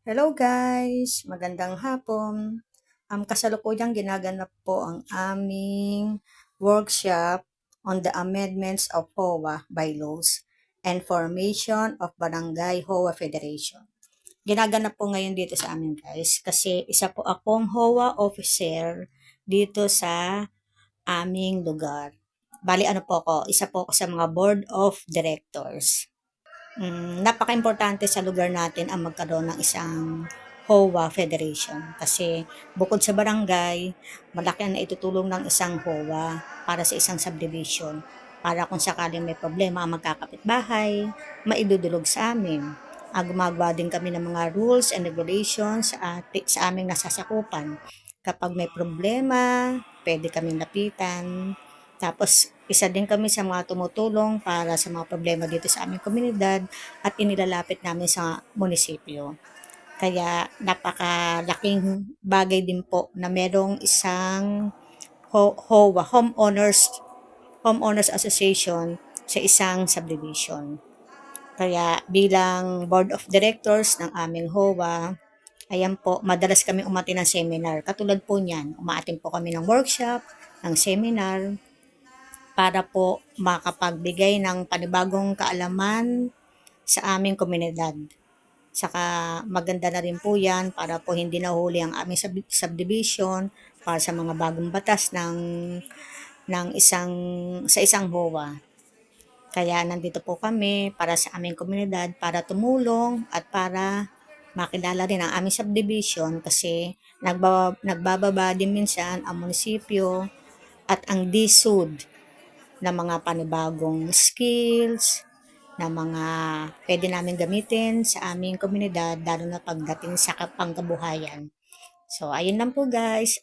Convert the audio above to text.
Hello guys! Magandang hapon. Kasalukuyang ginaganap po ang aming workshop on the amendments of HOA bylaws and formation of Barangay HOA Federation. Ginaganap po ngayon dito sa amin guys kasi isa po akong HOA officer dito sa aming lugar. Bali ano po ako, isa po ako sa mga board of directors. Napaka-importante sa lugar natin ang magkaroon ng isang HOA Federation kasi bukod sa barangay, malaki ang naitutulong ng isang HOA para sa isang subdivision para kung sakaling may problema ang magkakapitbahay, maidudulog sa amin. Gumagawa din kami ng mga rules and regulations sa aming nasasakupan. Kapag may problema, pwede kaming lapitan. Tapos, isa din kami sa mga tumutulong para sa mga problema dito sa aming komunidad at inilalapit namin sa munisipyo. Kaya napakalaking bagay din po na merong isang HOA, Homeowners Association sa isang subdivision. Kaya bilang board of directors ng aming HOA, ayan po, madalas kami umati ng seminar. Katulad po niyan, umaatin po kami ng workshop, ng seminar, para po makapagbigay ng panibagong kaalaman sa aming komunidad. Saka maganda na rin po yan para po hindi nahuli ang aming subdivision para sa mga bagong batas ng sa isang HOA. Kaya nandito po kami para sa aming komunidad para tumulong at para makilala rin ang aming subdivision kasi nagbababa din minsan ang munisipyo at ang DSUD na mga panibagong skills, na mga pwede namin gamitin sa aming komunidad, lalo na pagdating sa pangkabuhayan. So, ayun lang po guys.